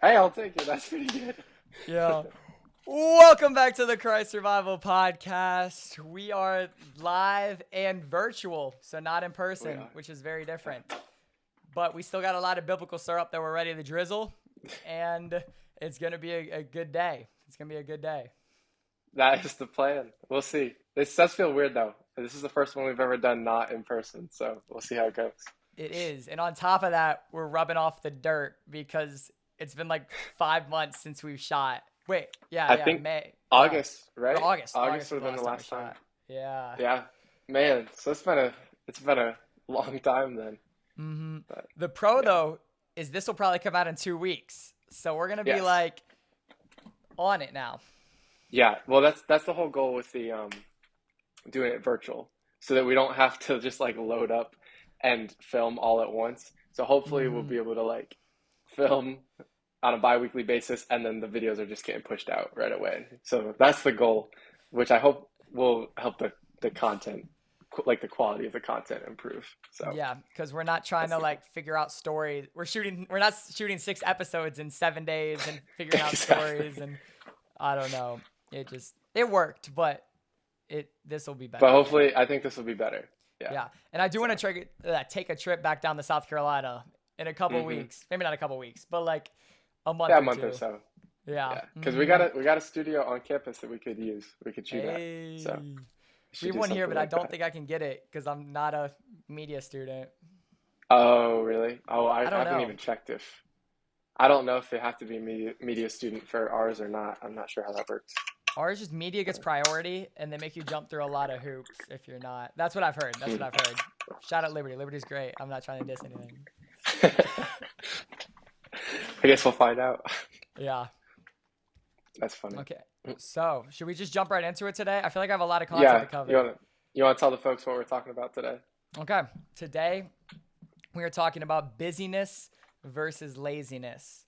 Hey, I'll take it. That's pretty good. Yeah. Welcome back to the Christ Survival Podcast. We are live and virtual, so not in We person, are. which is very different. But we still got a lot of biblical syrup that we're ready to drizzle, and it's going to be a good day. It's going to be a good day. That is the plan. We'll see. This does feel weird though. This is the first one we've ever done not in person, so we'll see how it goes. It is. And on top of that, we're rubbing off the dirt because it's been like 5 months since we've shot. Wait, I yeah, think May. Yeah. August, Or right? August. August August would was have been the the last last time we time. shot. Yeah. Yeah, man. So it's been a long time then. Mm-hmm. But The pro yeah, though is this will probably come out in 2 weeks, so we're gonna be yes, like on it now. yeah. Well, that's the whole goal with the doing it virtual, so that we don't have to just like load up and film all at once. So hopefully we'll Mm-hmm. be able to like film on a bi-weekly basis, and then the videos are just getting pushed out right away. So that's the goal, which I hope will help the content, like the quality of the content improve. So Yeah, because we're not trying that's to the goal. like figure out stories. We're not shooting 6 episodes in 7 days and figuring out Exactly. stories. And I don't know. It worked, but this will be But better. hopefully, I think this will be better. Yeah. Yeah, and I do want So, to take a trip back down to South Carolina in a couple hmm weeks. Maybe not a couple weeks, but like a month yeah, a or month or two. so. Yeah. Yeah, because we got Mm-hmm. a studio on campus that we could use. We could shoot at. So Hey. we We should have do one here, something but I like don't that. think I can get it because I'm not a media student. Oh, really? Oh, I I don't haven't know. even checked if I don't know if they have to be a media student for ours or not. I'm not sure how that works. Ours just media gets But, priority, and they make you jump through a lot of hoops if you're not. That's what I've heard. That's what I've hmm. heard. Shout out Liberty. Liberty's great. I'm not trying to diss anything. I guess we'll find out. Yeah. That's funny. Okay. So, should we just jump right into it today? I feel like I have a lot of content Yeah, to cover. you wanna tell the folks what we're talking about today? Okay. Today, we are talking about busyness versus laziness.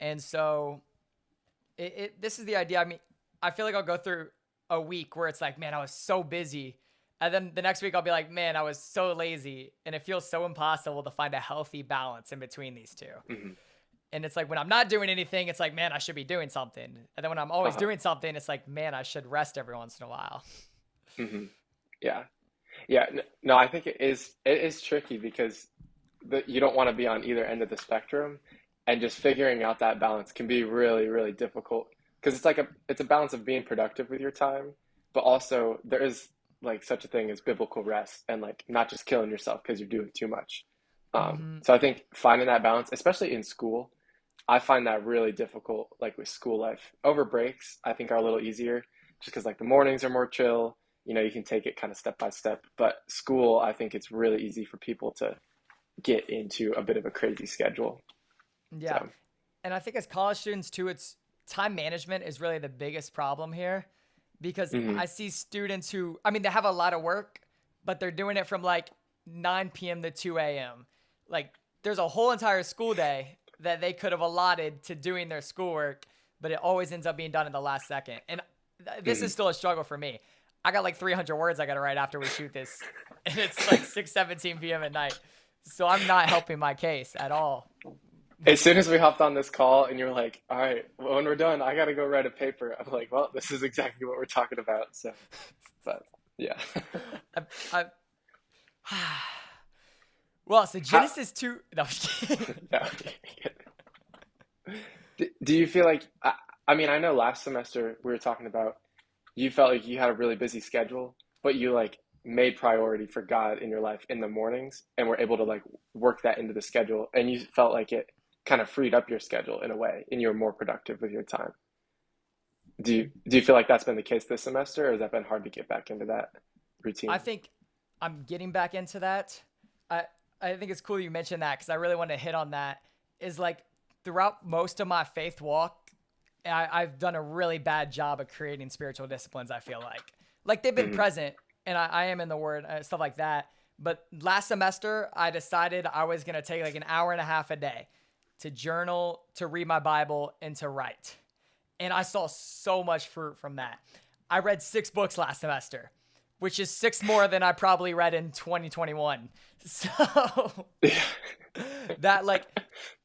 And so, this is the idea. I mean, I feel like I'll go through a week where it's like, man, I was so busy. And then the next week I'll be like, man, I was so lazy. And it feels so impossible to find a healthy balance in between these two. Hmm. And it's like when I'm not doing anything, it's like, man, I should be doing something. And then when I'm always Uh-huh. doing something, it's like, man, I should rest every once in a while. Hmm. Yeah. Yeah. No, I think it is tricky because you don't want to be on either end of the spectrum, and just figuring out that balance can be really, really difficult because it's a balance of being productive with your time, but also there is like such a thing as biblical rest and like not just killing yourself because you're doing too much. Hmm. So I think finding that balance, especially in school, I find that really difficult, like with school life. Over breaks, I think are a little easier just because like the mornings are more chill. You can take it kind of step by step. But school, I think it's really easy for people to get into a bit of a crazy schedule. Yeah. So, And I think as college students too, it's time management is really the biggest problem here because hmm. I see students who, I mean, they have a lot of work, but they're doing it from like 9 p.m. to 2 a.m. Like there's a whole entire school day that they could have allotted to doing their schoolwork, but it always ends up being done in the last second. And this Hmm. is still a struggle for me. I got like 300 words I got to write after we shoot this, and it's like 6:17 p.m. at night. So I'm not helping my case at all. As soon as we hopped on this call and you're like, all right, well, when we're done, I got to go write a paper. I'm like, well, this is exactly what we're talking about. So, but yeah. I, I, well, so How, Genesis 2. No, I'm just kidding. no. Do you feel like, I mean, I know last semester we were talking about you felt like you had a really busy schedule, but you like made priority for God in your life in the mornings and were able to like work that into the schedule, and you felt like it kind of freed up your schedule in a way and you were more productive with your time. Do you feel like that's been the case this semester, or has that been hard to get back into that I routine? think I'm getting back into that. I I think it's cool you mentioned that because I really want to hit on that. Is like throughout most of my faith walk, I've done a really bad job of creating spiritual disciplines. I feel like they've been Hmm. present, and I am in the Word, stuff like that. But last semester, I decided I was gonna take like an hour and a half a day to journal, to read my Bible, and to write. And I saw so much fruit from that. I read 6 books last semester. which is six more than I probably read in 2021. So Yeah. that like,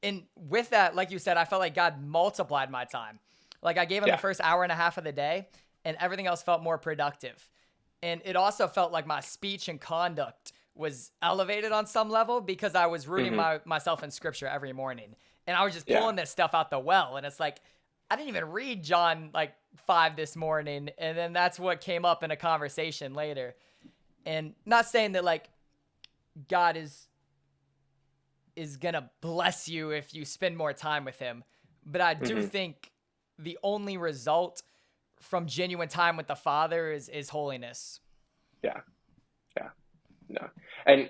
and with that, like you said, I felt like God multiplied my time. Like I gave him the Yeah. first hour and a half of the day, and everything else felt more productive. And it also felt like my speech and conduct was elevated on some level because I was rooting Hmm. myself in scripture every morning. And I was just Yeah. pulling this stuff out the well. And it's like, I didn't even read John like 5 this morning. And then that's what came up in a conversation later. And not saying that like God is gonna bless you if you spend more time with him. But I do Hmm. think the only result from genuine time with the Father is holiness. Yeah. Yeah. No. And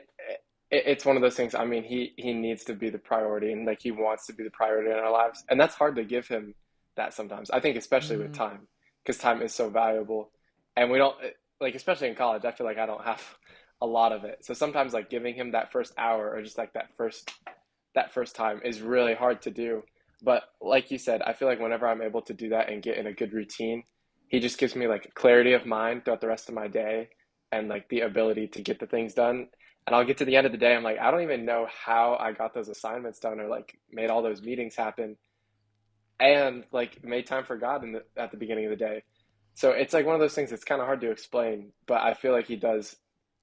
it's one of those things. I mean, he needs to be the priority, and like he wants to be the priority in our lives, and that's hard to give him that sometimes. I think especially with Mm-hmm. time, because time is so valuable, and we don't like, especially in college. I feel like I don't have a lot of it, so sometimes like giving him that first hour or just like that first time is really hard to do. But like you said, I feel like whenever I'm able to do that and get in a good routine, he just gives me like clarity of mind throughout the rest of my day and like the ability to get the things done. And I'll get to the end of the day, I'm like, I don't even know how I got those assignments done or like made all those meetings happen and like made time for God at the beginning of the day. So it's like one of those things that's kind of hard to explain, but I feel like he does.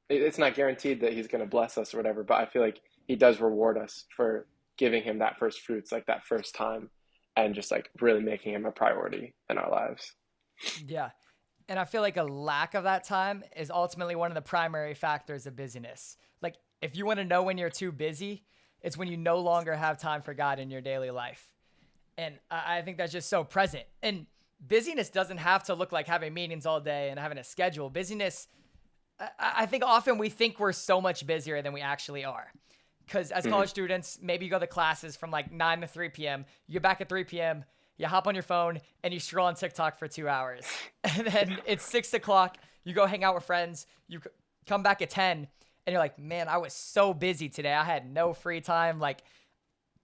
It's not guaranteed that he's going to bless us or whatever, but I feel like he does reward us for giving him that first fruits, like that first time, and just like really making him a priority in our lives. Yeah. And I feel like a lack of that time is ultimately one of the primary factors of busyness. Like, if you want to know when you're too busy, it's when you no longer have time for God in your daily life. And I think that's just so present. And busyness doesn't have to look like having meetings all day and having a schedule. Busyness, I think often we think we're so much busier than we actually are. Because as Hmm. college students, maybe you go to classes from like 9 to 3 p.m., you get back at 3 p.m., you hop on your phone and you scroll on TikTok for 2 hours. And then it's 6 o'clock, you go hang out with friends, you come back at 10, and you're like, man, I was so busy today. I had no free time. Like,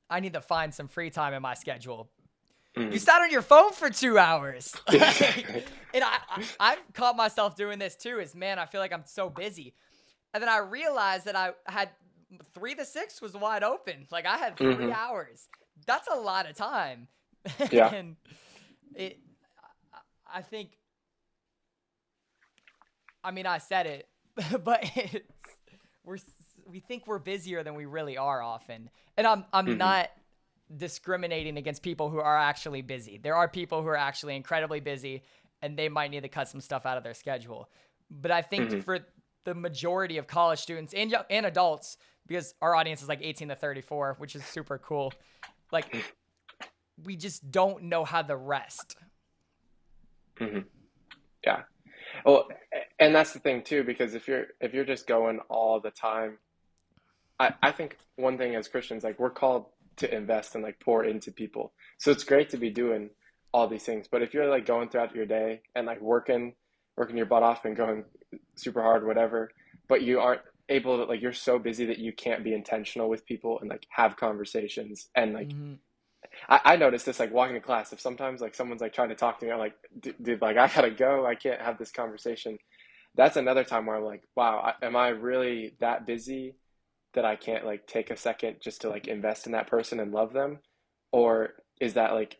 I need to find some free time in my schedule. You Hmm. sat on your phone for 2 hours. Yeah, Like, exactly. and I've caught myself doing this too is, man, I feel like I'm so busy. And then I realized that I had 3 to 6 was wide open. Like I had three Hmm. hours. That's a lot of time. Yeah. And it, I think, I mean, I said it, but we're, we think we're busier than we really are often. And I'm Hmm. not discriminating against people who are actually busy. There are people who are actually incredibly busy and they might need to cut some stuff out of their schedule. But I think Hmm. for the majority of college students and adults, because our audience is like 18 to 34, which is super cool, like we just don't know how to rest. Hmm. Yeah. Well, and that's the thing too, because if you're just going all the time, I think one thing as Christians, like we're called to invest and like pour into people. So it's great to be doing all these things. But if you're like going throughout your day and like working your butt off and going super hard, whatever, but you aren't able to like you're so busy that you can't be intentional with people and like have conversations and like Mm-hmm. I noticed this like walking to class. If sometimes like someone's like trying to talk to me, I'm like, dude, like I gotta go. I can't have this conversation. That's another time where I'm like, wow, am I really that busy that I can't like take a second just to like invest in that person and love them? Or is that like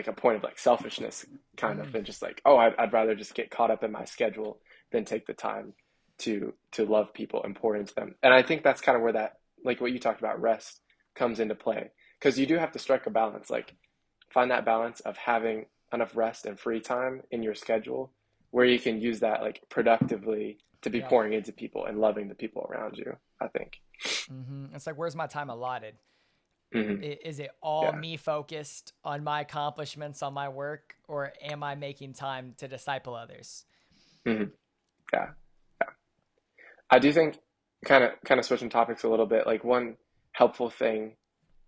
a point of like selfishness kind of Mm. and just like, oh, I'd rather just get caught up in my schedule than take the time to love people and pour into them. And I think that's kind of where that like what you talked about rest comes into play because you do have to strike a balance like find that balance of having enough rest and free time in your schedule where you can use that like productively to be Yeah. pouring into people and loving the people around you, I think. Mm-hmm. It's like, where's my time allotted? Hmm. Is it all Yeah. me focused on my accomplishments, on my work, or am I making time to disciple others? Hmm. Yeah. Yeah. I do think kind of switching topics a little bit, like one helpful thing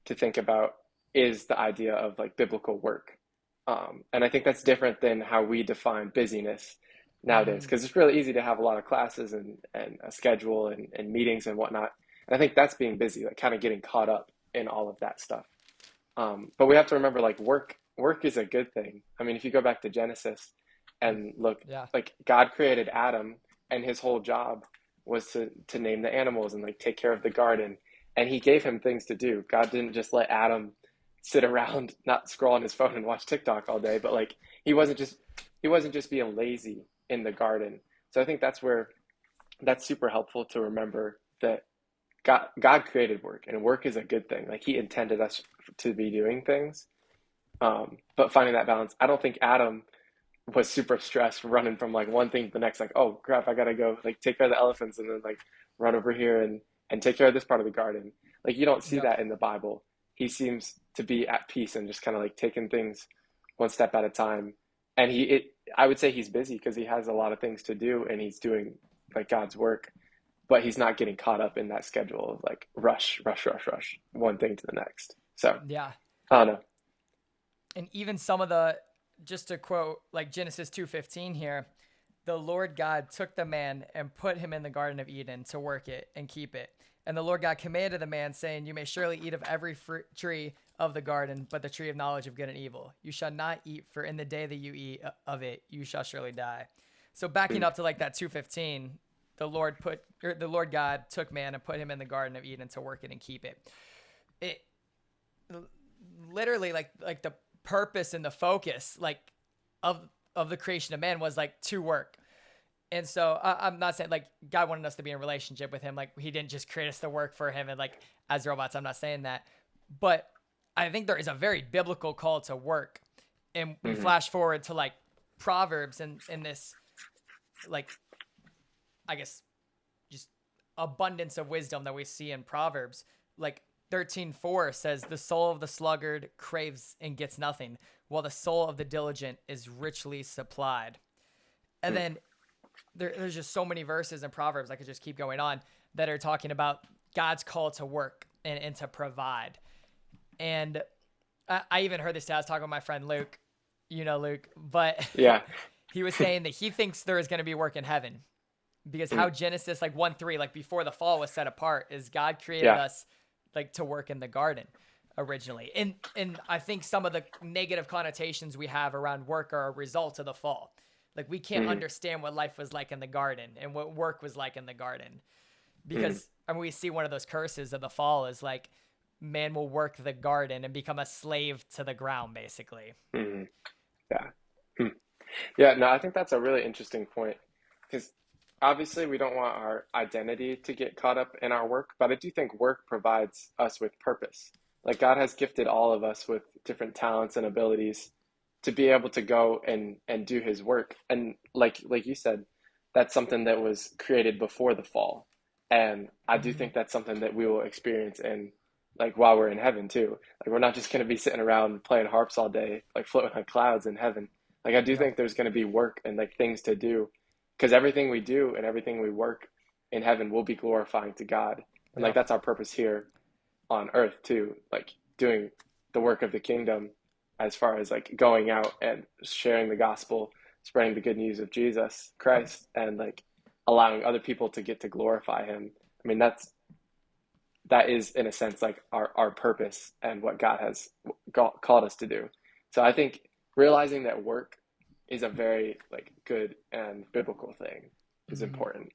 to think about is the idea of like biblical work. And I think that's different than how we define busyness nowadays, Mm-hmm. because it's really easy to have a lot of classes and a schedule and meetings and whatnot. And I think that's being busy, like kind of getting caught up in all of that stuff. But we have to remember like work is a good thing. I mean, if you go back to Genesis and look, Yeah. like God created Adam and his whole job was to name the animals and like take care of the garden. And he gave him things to do. God didn't just let Adam sit around, not scroll on his phone and watch TikTok all day, but like he wasn't just he wasn't just being lazy in the garden. So I think that's super helpful to remember that God created work, and work is a good thing. Like he intended us to be doing things, but finding that balance. I don't think Adam was super stressed running from like one thing to the next. Like, oh crap, I gotta go like take care of the elephants, and then like run over here and take care of this part of the garden. Like you don't see Yep. that in the Bible. He seems to be at peace and just kind of like taking things one step at a time. And I would say he's busy because he has a lot of things to do, and he's doing like God's work, but he's not getting caught up in that schedule of like rush, rush, rush, rush, one thing to the next. So Yeah. I don't know. And even some of the, just to quote like Genesis 2:15 here, the Lord God took the man and put him in the Garden of Eden to work it and keep it. And the Lord God commanded the man, saying, you may surely eat of every fruit tree of the garden, but the tree of knowledge of good and evil you shall not eat, for in the day that you eat of it you shall surely die. So backing Mm, up to like that 2:15, the Lord God took man and put him in the Garden of Eden to work it and keep it. It literally like the purpose and the focus like of the creation of man was like to work. And so I'm not saying like God wanted us to be in a relationship with him. Like he didn't just create us to work for him and like as robots. I'm not saying that, but I think there is a very biblical call to work. And we mhm, flash forward to like Proverbs and in this like, I guess, just abundance of wisdom that we see in Proverbs. Like 13:4 says, the soul of the sluggard craves and gets nothing, while the soul of the diligent is richly supplied. And mm, then there's just so many verses in Proverbs, I could just keep going on, that are talking about God's call to work and to provide. And I even heard this today. I was talking with my friend Luke, you know, Luke, but yeah. he was saying that he thinks there is going to be work in heaven because how Mm, Genesis like 1:3, like before the fall was set apart, is God created yeah. us like to work in the garden originally. And I think some of the negative connotations we have around work are a result of the fall. Like we can't Mm, understand what life was like in the garden and what work was like in the garden mm, because I mean we see one of those curses of the fall is like man will work the garden and become a slave to the ground basically. mm, yeah. Mm. Yeah, no, I think that's a really interesting point because obviously we don't want our identity to get caught up in our work, but I do think work provides us with purpose. Like God has gifted all of us with different talents and abilities to be able to go and do his work. And like you said, that's something that was created before the fall. And I do Mm-hmm. think that's something that we will experience in like while we're in heaven too. Like we're not just going to be sitting around playing harps all day, like floating on clouds in heaven. Like I do Yep. think there's going to be work and like things to do because everything we do and everything we work in heaven will be glorifying to God. And like Yep. that's our purpose here on earth too, like doing the work of the kingdom as far as like going out and sharing the gospel, spreading the good news of Jesus Christ and like allowing other people to get to glorify him. I mean that is in a sense like our purpose and what God has called us to do. So I think realizing that work is a very like good and biblical thing is Mm-hmm. important.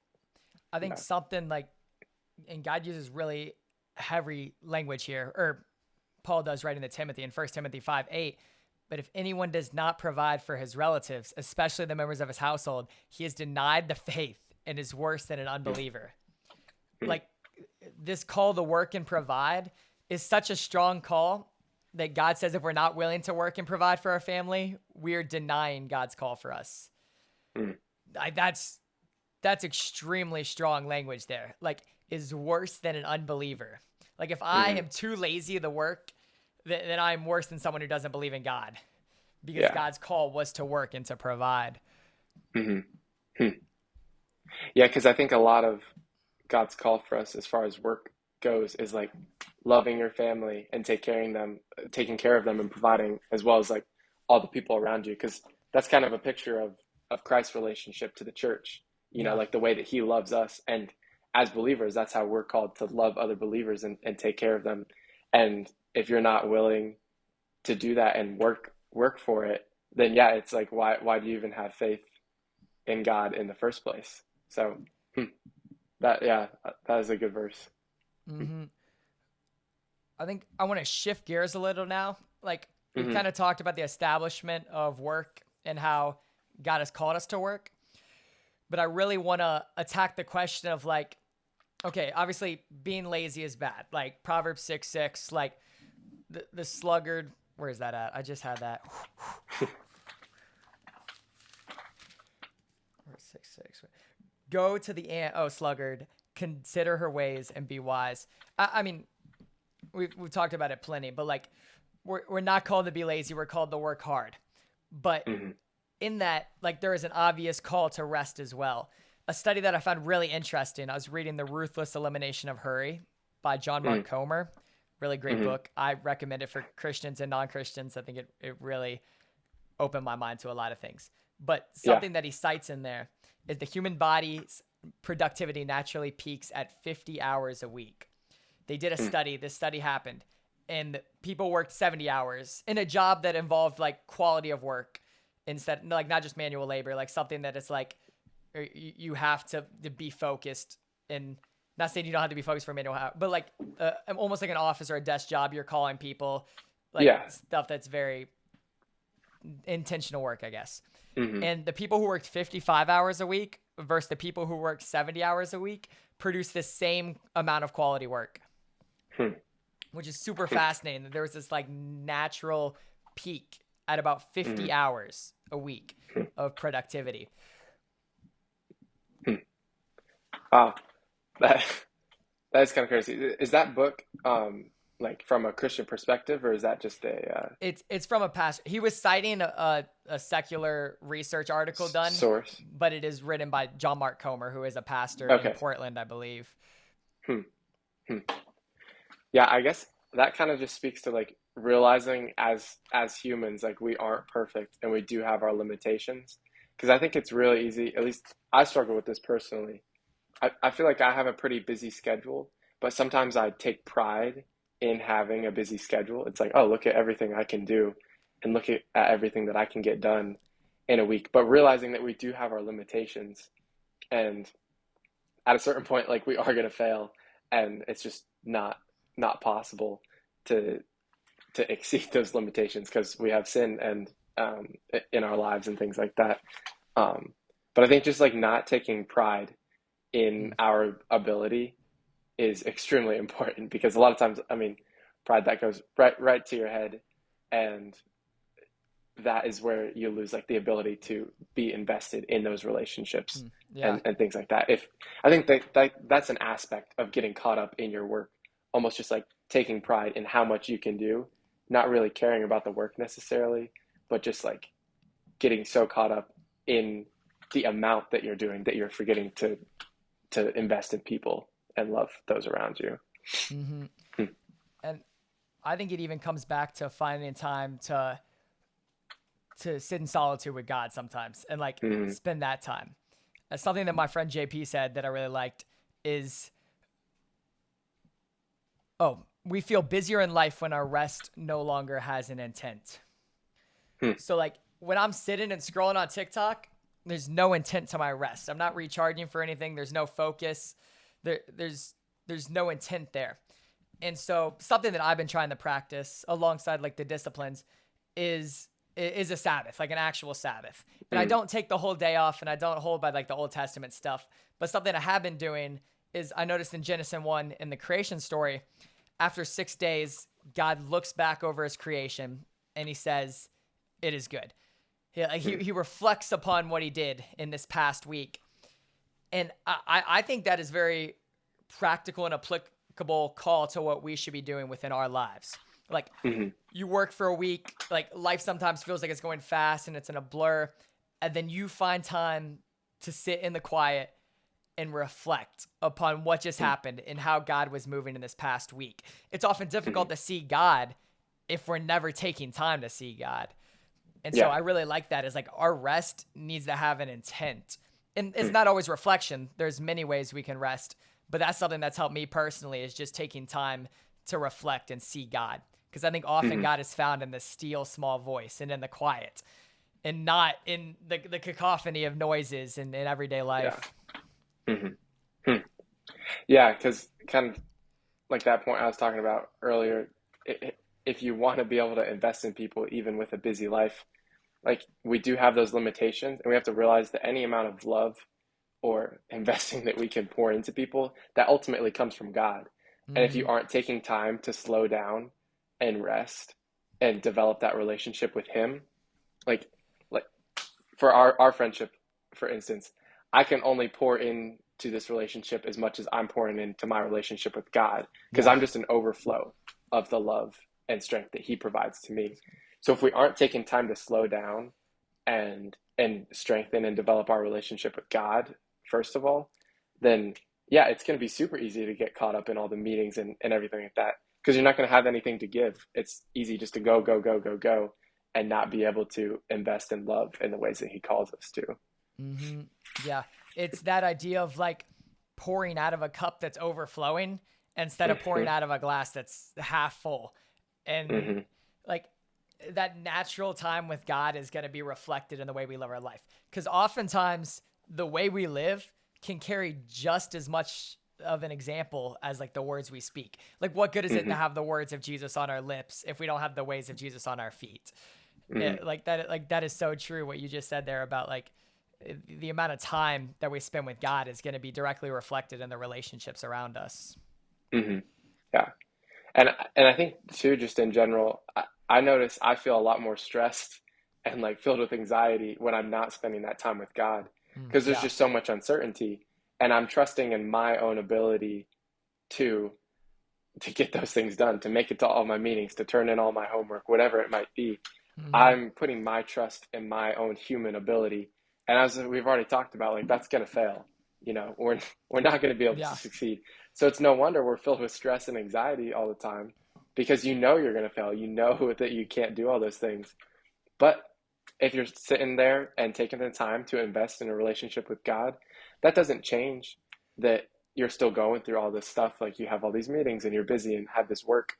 I think Yeah. something like, and God uses really heavy language here, or Paul does right into Timothy in 1 Timothy 5:8. But if anyone does not provide for his relatives, especially the members of his household, he has denied the faith and is worse than an unbeliever. Mm, Like this call to work and provide is such a strong call that God says if we're not willing to work and provide for our family, we're denying God's call for us. mm, That's extremely strong language there. Like is worse than an unbeliever. Like if I mm, am too lazy to work, then I'm worse than someone who doesn't believe in God because yeah. God's call was to work and to provide. Hmm. Yeah, because I think a lot of God's call for us as far as work goes is like loving your family and taking care of them and providing as well as like all the people around you. Because that's kind of a picture of Christ's relationship to the church, Yeah. like the way that he loves us. And as believers, that's how we're called to love other believers and take care of them. And if you're not willing to do that and work for it, then yeah, it's like why do you even have faith in God in the first place? So hmm, that yeah, that is a good verse. Hmm. I think I want to shift gears a little now. Like we've Hmm. kind of talked about the establishment of work and how God has called us to work, but I really want to attack the question of like, okay, obviously being lazy is bad. Like Proverbs 6:6, like the sluggard. Where is that at? I just had that. 6:6. Go to the ant. Oh, sluggard. Consider her ways and be wise. I mean, we've talked about it plenty, but like we're not called to be lazy. We're called to work hard. But Hmm. in that, like there is an obvious call to rest as well. A study that I found really interesting. I was reading The Ruthless Elimination of Hurry by John Mark Hmm. Comer. Really great Hmm. book. I recommend it for Christians and non-Christians. I think it really opened my mind to a lot of things. But Yeah. something that he cites in there is the human body's productivity naturally peaks at 50 hours a week. They did a Hmm. study. This study happened, and people worked 70 hours in a job that involved like quality of work instead, like not just manual labor, like something that is like you have to be focused. And not saying you don't have to be focused for manual, but like almost like an office or a desk job. You're calling people, like Yeah. stuff that's very intentional work, I guess. Hmm. And the people who worked 55 hours a week versus the people who worked 70 hours a week produced the same amount of quality work, Hmm. which is super fascinating. There was this like natural peak at about Hmm. 50 hours a week of productivity. Hmm. Wow. That that is kind of crazy. Is that book like from a Christian perspective, or is that just a It's from a pastor. He was citing a secular research article done, source? but it is written by John Mark Comer, who is a pastor in Okay. Portland, I believe. Hmm. Hmm. Yeah, I guess that kind of just speaks to like realizing as humans, like we aren't perfect and we do have our limitations. Because I think it's really easy, at least I struggle with this personally. I feel like I have a pretty busy schedule, but sometimes I take pride in having a busy schedule. It's like, oh, look at everything I can do and look at everything that I can get done in a week. But realizing that we do have our limitations and at a certain point, like we are going to fail and it's just not possible to exceed those limitations because we have sin and in our lives and things like that. Um, but I think just like not taking pride in Mm. our ability is extremely important because a lot of times, I mean, pride that goes right to your head, and that is where you lose like the ability to be invested in those relationships Mm. Yeah. and things like that. If I think that's an aspect of getting caught up in your work, almost just like taking pride in how much you can do, not really caring about the work necessarily, but just like getting so caught up in the amount that you're doing that you're forgetting to invest in people and love those around you. Hmm. And I think it even comes back to finding time to sit in solitude with God sometimes and like Mm-hmm. spend that time. Something that my friend JP said that I really liked is, oh, we feel busier in life when our rest no longer has an intent. Hmm. So like when I'm sitting and scrolling on TikTok, there's no intent to my rest. I'm not recharging for anything. There's no focus. There's no intent there. And so something that I've been trying to practice alongside like the disciplines is a Sabbath, like an actual Sabbath. And I Mm. don't take the whole day off and I don't hold by like the Old Testament stuff. But something I have been doing is I noticed in Genesis 1 in the creation story, after 6 days, God looks back over his creation and he says, it is good. Mm. He reflects upon what he did in this past week. And I think that is very practical and applicable call to what we should be doing within our lives. Like Mm-hmm. you work for a week, like life sometimes feels like it's going fast and it's in a blur. And then you find time to sit in the quiet and reflect upon what just Mm. happened and how God was moving in this past week. It's often Mm-hmm. difficult to see God if we're never taking time to see God. And so Yeah. I really like that is like our rest needs to have an intent. And it's Mm. not always reflection. There's many ways we can rest, but that's something that's helped me personally is just taking time to reflect and see God. Because I think often Mm-hmm. God is found in the still small voice and in the quiet and not in the cacophony of noises in everyday Yeah. life. Hmm. Hmm. Yeah, because kind of like that point I was talking about earlier, if you want to be able to invest in people, even with a busy life, like we do have those limitations, and we have to realize that any amount of love or investing that we can pour into people, that ultimately comes from God. And if you Mm-hmm. aren't taking time to slow down and rest and develop that relationship with Him, like like for our friendship, for instance, I can only pour into this relationship as much as I'm pouring into my relationship with God, because Yeah. I'm just an overflow of the love and strength that He provides to me. So if we aren't taking time to slow down and strengthen and develop our relationship with God first of all, then yeah, it's going to be super easy to get caught up in all the meetings and everything like that, because you're not going to have anything to give. It's easy just to go, go, go, go, go, and not be able to invest in love in the ways that He calls us to. Mm-hmm. Yeah. It's that idea of like pouring out of a cup that's overflowing instead of pouring Hmm. out of a glass that's half full. And Hmm. like that natural time with God is going to be reflected in the way we live our life. Because oftentimes the way we live can carry just as much of an example as like the words we speak. Like, what good is it to Hmm. have the words of Jesus on our lips if we don't have the ways of Jesus on our feet? Hmm. Like that is so true. What you just said there about like the amount of time that we spend with God is going to be directly reflected in the relationships around us. Hmm. Yeah. And I think too, just in general, I notice I feel a lot more stressed and like filled with anxiety when I'm not spending that time with God, because there's Yeah. just so much uncertainty, and I'm trusting in my own ability to to get those things done, to make it to all my meetings, to turn in all my homework, whatever it might be. Mm-hmm. I'm putting my trust in my own human ability. And as we've already talked about, like that's going to fail. We're not going to be able to Yeah. succeed. So it's no wonder we're filled with stress and anxiety all the time, because you're going to fail. You know that you can't do all those things. But if you're sitting there and taking the time to invest in a relationship with God, that doesn't change that you're still going through all this stuff. Like you have all these meetings and you're busy and have this work.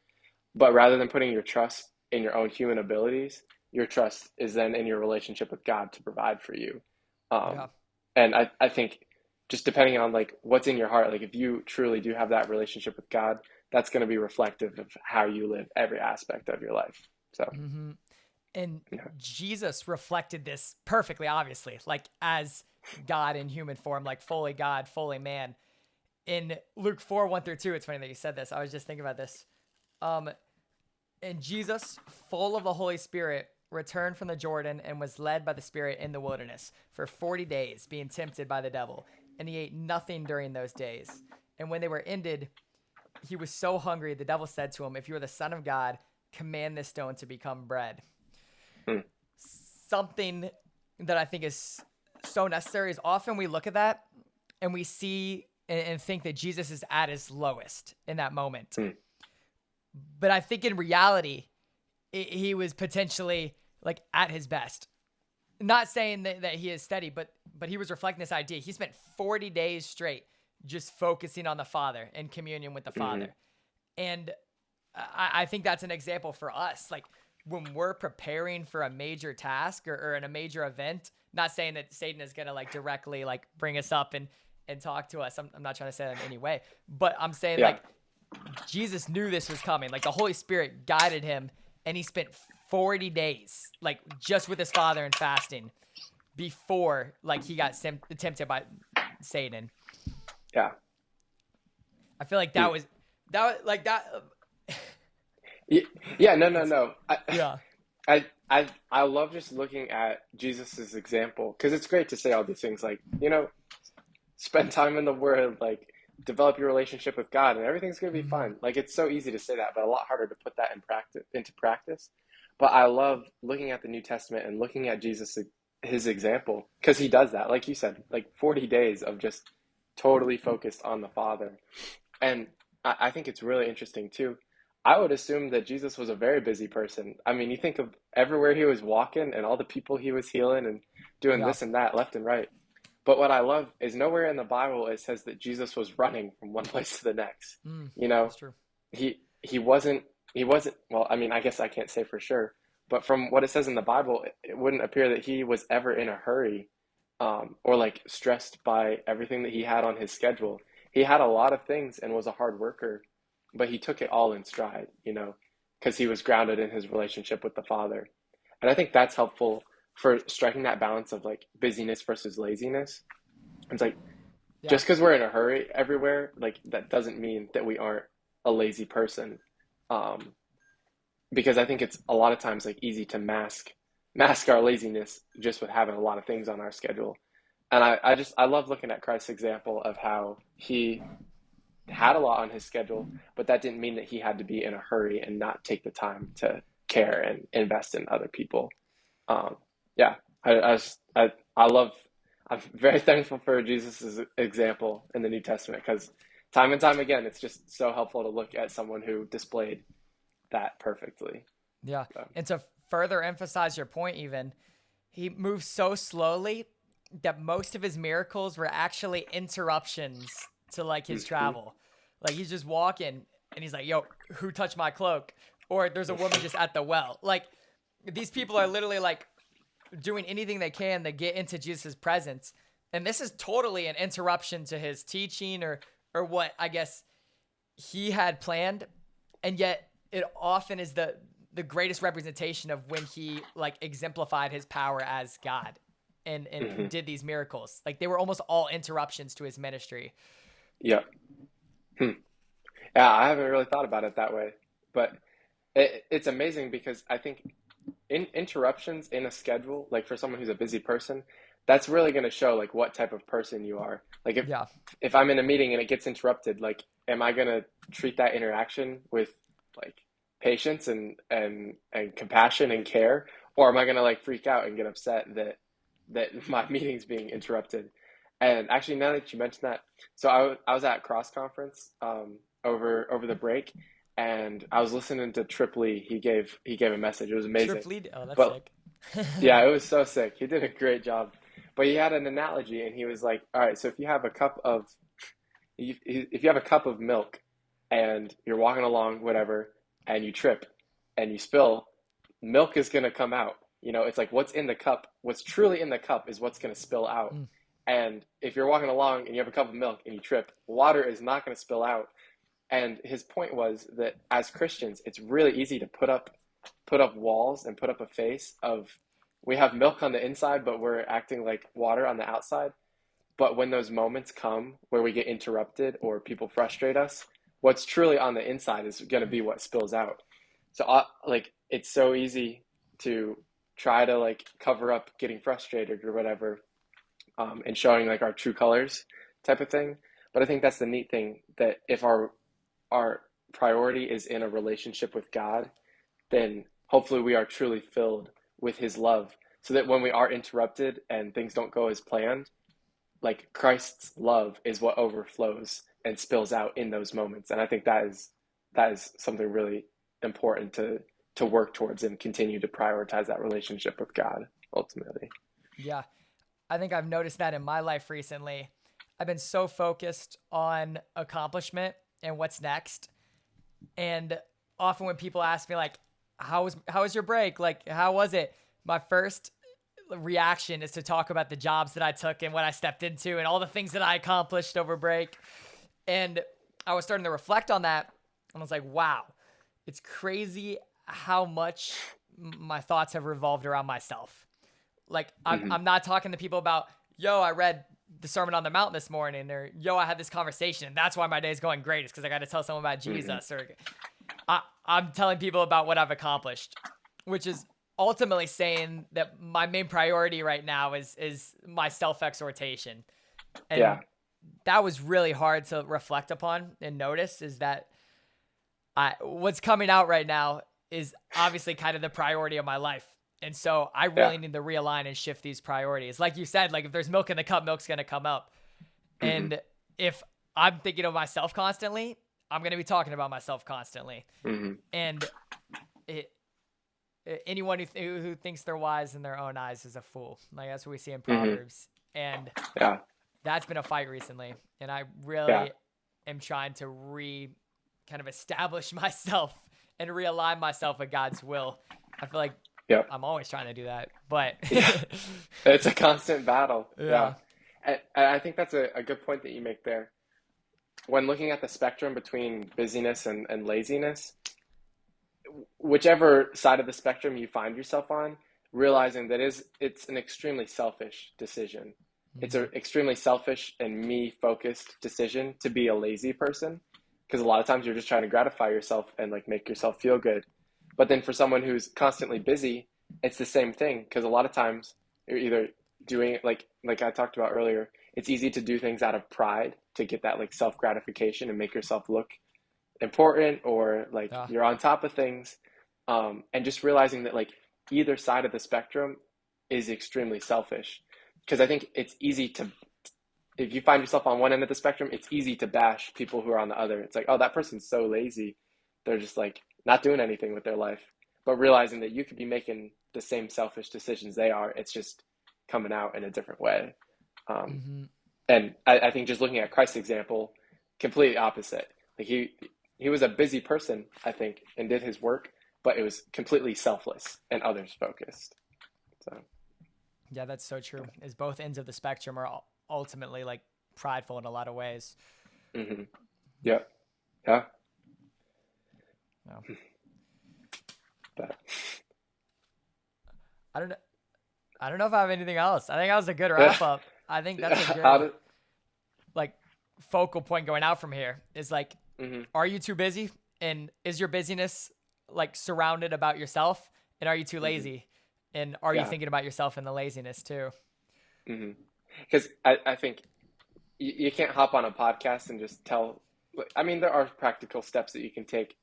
But rather than putting your trust in your own human abilities, your trust is then in your relationship with God to provide for you. Yeah. Um, and I think just depending on like what's in your heart, like if you truly do have that relationship with God, that's going to be reflective of how you live every aspect of your life. So, Mm-hmm. And yeah. Jesus reflected this perfectly, obviously, like as God in human form, like fully God, fully man. In Luke 4, 1-2, it's funny that you said this. I was just thinking about this. Um, and Jesus, full of the Holy Spirit, returned from the Jordan and was led by the Spirit in the wilderness for 40 days, being tempted by the devil. And he ate nothing during those days. And when they were ended, he was so hungry, the devil said to him, "If you are the Son of God, command this stone to become bread." Mm, Something that I think is so necessary is often we look at that and we see and think that Jesus is at his lowest in that moment. mm, But I think in reality, he was potentially like at his best. Not saying that he is steady, but he was reflecting this idea. He spent 40 days straight just focusing on the Father and communion with the mhm. Father. And I think that's an example for us. Like when we're preparing for a major task or in a major event, not saying that Satan is going to like directly like bring us up and talk to us. I'm not trying to say that in any way, but I'm saying Yeah. like Jesus knew this was coming. Like the Holy Spirit guided him and he spent 40 days like just with his Father and fasting before like he got tempted by Satan. Yeah. I feel like Mm. that was like that. Yeah, no, no, It's no. yeah. I love just looking at Jesus's example, because it's great to say all these things like, spend time in the Word, like develop your relationship with God, and everything's gonna be Mm-hmm. fine. Like it's so easy to say that, but a lot harder to put that into practice. But I love looking at the New Testament and looking at Jesus, his example, because he does that. Like you said, like 40 days of just totally focused on the Father. And I think it's really interesting too. I would assume that Jesus was a very busy person. I mean, you think of everywhere he was walking and all the people he was healing and doing Yeah. this and that left and right. But what I love is nowhere in the Bible it says that Jesus was running from one place to the next. Mm, You know, that's true. he wasn't, well, I mean, I guess I can't say for sure, but from what it says in the Bible, it wouldn't appear that he was ever in a hurry or like stressed by everything that he had on his schedule. He had a lot of things and was a hard worker, but he took it all in stride, because he was grounded in his relationship with the Father. And I think that's helpful for striking that balance of like busyness versus laziness. It's like Yeah. just because we're in a hurry everywhere, like that doesn't mean that we aren't a lazy person. Um, because I think it's a lot of times like easy to mask our laziness just with having a lot of things on our schedule. And I love looking at Christ's example of how he had a lot on his schedule, but that didn't mean that he had to be in a hurry and not take the time to care and invest in other people. Um, yeah, I love, I'm very thankful for Jesus' example in the New Testament because time and time again, it's just so helpful to look at someone who displayed that perfectly. Yeah. So, And to further emphasize your point, even, he moves so slowly that most of his miracles were actually interruptions to like his mhm. travel. Like he's just walking and he's like, yo, who touched my cloak? Or there's a woman just at the well. Like these people are literally like doing anything they can to get into Jesus' presence. And this is totally an interruption to his teaching or what I guess he had planned. And yet it often is the greatest representation of when he like exemplified his power as God and Mhm. did these miracles. Like they were almost all interruptions to his ministry. Yeah. Hmm. Yeah, I haven't really thought about it that way, but it's amazing because I think interruptions in a schedule, like for someone who's a busy person, that's really going to show like what type of person you are. Like Yeah. if I'm in a meeting and it gets interrupted, like am I going to treat that interaction with like patience and compassion and care, or am I going to like freak out and get upset that my meeting's being interrupted? And actually, now that you mentioned that, so I was at cross conference over the break, and I was listening to Trip Lee. He gave a message. It was amazing. Trip lead. Oh, that's But sick. yeah, it was so sick. He did a great job. But he had an analogy, and he was like, "All right, so if you have a cup of milk, and you're walking along, whatever, and you trip, and you spill, milk is gonna come out. It's like what's in the cup, what's truly in the cup is what's gonna spill out. Mm, And if you're walking along and you have a cup of milk and you trip, water is not gonna spill out. And his point was that as Christians, it's really easy to put up walls and put up a face of we have milk on the inside, but we're acting like water on the outside. But when those moments come where we get interrupted or people frustrate us, what's truly on the inside is going to be what spills out. So, like, it's so easy to try to like cover up getting frustrated or whatever, and showing like our true colors type of thing. But I think that's the neat thing that if our priority is in a relationship with God, then hopefully we are truly filled with His love, so that when we are interrupted and things don't go as planned, like Christ's love is what overflows and spills out in those moments. And I think that is something really important to work towards and continue to prioritize that relationship with God ultimately. yeah. I think I've noticed that in my life recently. I've been so focused on accomplishment and what's next. And often when people ask me like, how was your break? Like, how was it? My first reaction is to talk about the jobs that I took and what I stepped into and all the things that I accomplished over break. And I was starting to reflect on that. And I was like, wow, it's crazy how much my thoughts have revolved around myself. Like, I'm, Hmm. I'm not talking to people about, yo, I read the Sermon on the Mount this morning, or yo, I had this conversation. And that's why my day is going great. It's because I got to tell someone about Hmm. Jesus. Or I'm telling people about what I've accomplished, which is ultimately saying that my main priority right now is my self exhortation. Yeah. And that was really hard to reflect upon and notice is that what's coming out right now is obviously kind of the priority of my life. And so I Yeah. really need to realign and shift these priorities. Like you said, like if there's milk in the cup, milk's going to come up. Hmm. And if I'm thinking of myself constantly, I'm going to be talking about myself constantly. Hmm. And it, anyone who thinks they're wise in their own eyes is a fool. Like that's what we see in Hmm. Proverbs. And Yeah. that's been a fight recently. And I Yeah. really am trying to kind of establish myself and realign myself with God's will. I feel like Yep. I'm always trying to do that, but Yeah. It's a constant battle. Yeah. yeah. And I think that's a good point that you make there. When looking at the spectrum between busyness and laziness, whichever side of the spectrum you find yourself on, realizing that it's an extremely selfish decision. It's Hmm. an extremely selfish and me focused decision to be a lazy person, because a lot of times you're just trying to gratify yourself and like make yourself feel good. But then for someone who's constantly busy, it's the same thing, because a lot of times you're either doing it like I talked about earlier, it's easy to do things out of pride to get that like self gratification and make yourself look important or like Yeah. you're on top of things, and just realizing that like either side of the spectrum is extremely selfish, because I think it's easy to, if you find yourself on one end of the spectrum, it's easy to bash people who are on the other. It's like, oh, that person's so lazy, they're just like not doing anything with their life. But realizing that you could be making the same selfish decisions they are, it's just coming out in a different way. um, Hmm. and I think just looking at Christ's example, completely opposite. Like he was a busy person, I think, and did his work, but it was completely selfless and others focused. So Yeah, that's so true. Is both ends of the spectrum are ultimately like prideful in a lot of ways. hmm yeah, yeah. No, But I don't know. I don't know if I have anything else. I think that was a good wrap up. I think that's a how good did? like focal point going out from here. Is like, hmm are you too busy? And is your busyness like surrounded about yourself? And are you too hmm lazy? And are you Yeah. thinking about yourself and the laziness too? Because I think you can't hop on a podcast and just tell. I mean, there are practical steps that you can take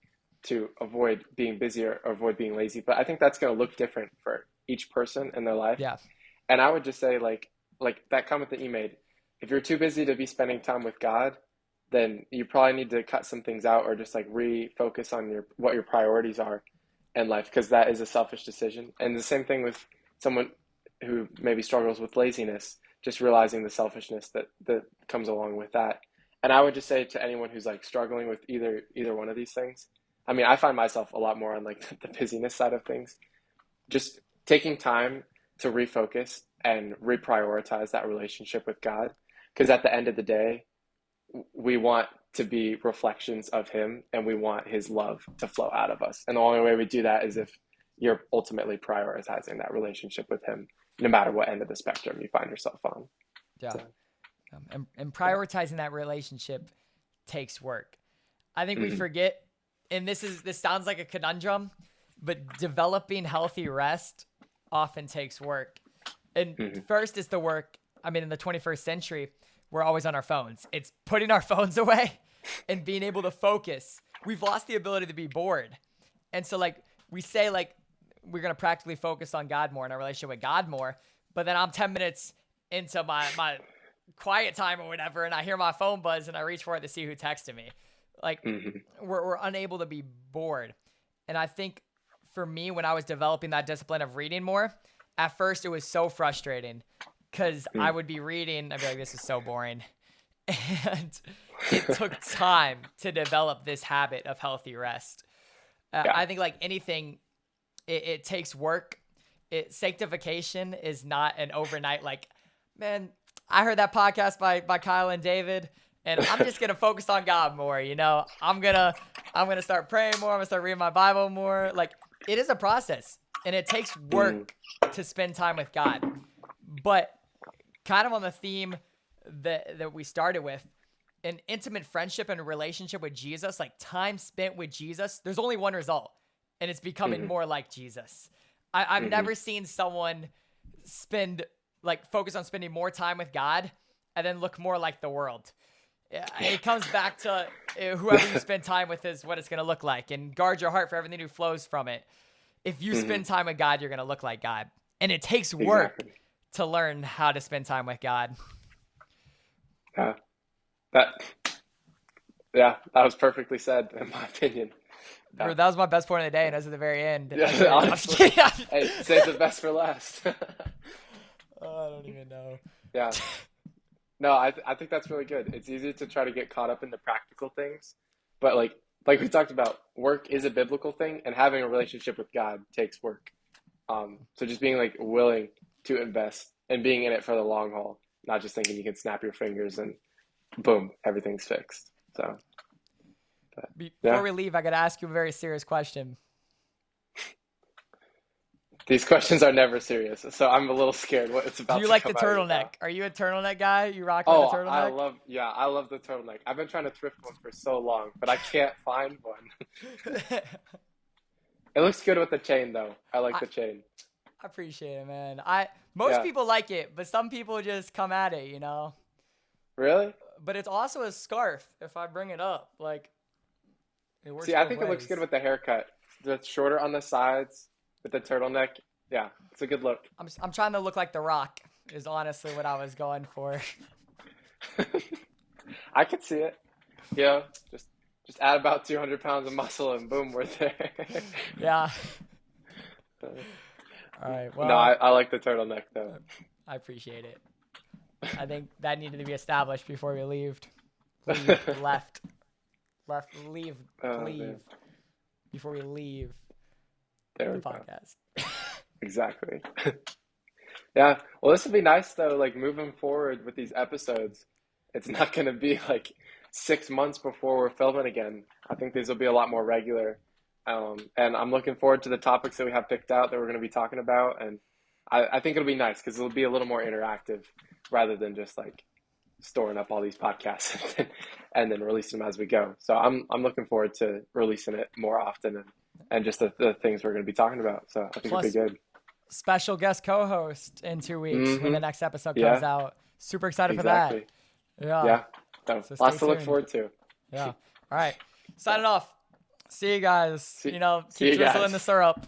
to avoid being busy or avoid being lazy, but I think that's going to look different for each person in their life. Yeah. And I would just say like that comment that you made, if you're too busy to be spending time with God, then you probably need to cut some things out or just like refocus on your what your priorities are in life, because that is a selfish decision. And the same thing with someone who maybe struggles with laziness, just realizing the selfishness that comes along with that. And I would just say to anyone who's like struggling with either one of these things, I mean, I find myself a lot more on like the busyness side of things, just taking time to refocus and reprioritize that relationship with God. Because at the end of the day, we want to be reflections of Him and we want His love to flow out of us. And the only way we do that is if you're ultimately prioritizing that relationship with Him, no matter what end of the spectrum you find yourself on. Yeah. So, And yeah. prioritizing that relationship takes work. I think we Mm-hmm. forget, and this sounds like a conundrum, but developing healthy rest often takes work. And Mm-hmm. first is the work. I mean, in the 21st century, we're always on our phones. It's putting our phones away and being able to focus. We've lost the ability to be bored. And so like we say like we're going to practically focus on God more and our relationship with God more, but then I'm 10 minutes into my quiet time or whatever and I hear my phone buzz and I reach for it to see who texted me. Like Mm-hmm. we're unable to be bored. And I think for me, when I was developing that discipline of reading more, at first it was so frustrating because I would be reading, I'd be like, this is so boring. And it took time to develop this habit of healthy rest. Yeah. I think like anything, it takes work. Sanctification is not an overnight, like, man, I heard that podcast by Kyle and David, and I'm just gonna focus on God more. I'm gonna start praying more. I'm gonna start reading my Bible more. Like it is a process, and it takes Mm-hmm. work to spend time with God. But kind of on the theme that we started with, an intimate friendship and a relationship with Jesus, like time spent with Jesus, there's only one result, and it's becoming Mm-hmm. more like Jesus. I've Mm-hmm. never seen someone spend like focus on spending more time with God and then look more like the world. It comes back to whoever you spend time with is what it's going to look like, and guard your heart for everything who flows from it. If you Mm-hmm. spend time with God, you're going to look like God. And it takes work Exactly. to learn how to spend time with God. Yeah. That. Yeah. That was perfectly said, in my opinion. Bro, Yeah. that was my best point of the day, and as at the very end, I Yeah. couldn't. I'm just Honestly. kidding. Hey, save the best for last. Oh, I don't even know. Yeah. No, I think that's really good. It's easy to try to get caught up in the practical things, but like we talked about, work is a biblical thing, and having a relationship with God takes work. So just being like willing to invest and being in it for the long haul, not just thinking you can snap your fingers and boom, everything's fixed. So, but, Before yeah, we leave, I got to ask you a very serious question. these questions are never serious, so I'm a little scared what it's Do about you to like the come out of your turtleneck? mouth. Are you a turtleneck guy? You rocking with Oh, a turtleneck? yeah, I love the turtleneck. I've been trying to thrift one for so long, but I can't find one. It looks good with the chain, though. I like I the chain. appreciate it, man. Most Yeah. people like it, but some people just come at it, you know. Really? But it's also a scarf. If I bring it up, like it works See, I both think it looks good ways. with the haircut. It's shorter on the sides with the turtleneck. Yeah, it's a good look. I'm trying to look like The Rock. Is honestly what I was going for. I could see it. Yeah, just just add about 200 pounds of muscle and boom, we're there. Yeah. All right. No, Well, I like the turtleneck though. I appreciate it. I think that needed to be established before we leave. Leave. Left. Left. Leave. Oh Leave. man, Before we leave there the we go. podcast. Exactly. Yeah. Well, this would be nice though, like moving forward with these episodes. It's not going to be like 6 months before we're filming again. I think these will be a lot more regular. And I'm looking forward to the topics that we have picked out that we're going to be talking about. And I think it'll be nice because it'll be a little more interactive rather than just like storing up all these podcasts and then releasing them as we go. So I'm looking forward to releasing it more often and just the things we're going to be talking about. So I think it'll be Plus, good. special guest co-host in 2 weeks when the Mm-hmm. next episode comes Yeah, out. Super excited for that. exactly. Yeah. Yeah. So So stay lots to look tuned. forward to. Yeah. All right. Signing off. See you guys. See, You know, see keep you drizzling the guys. syrup.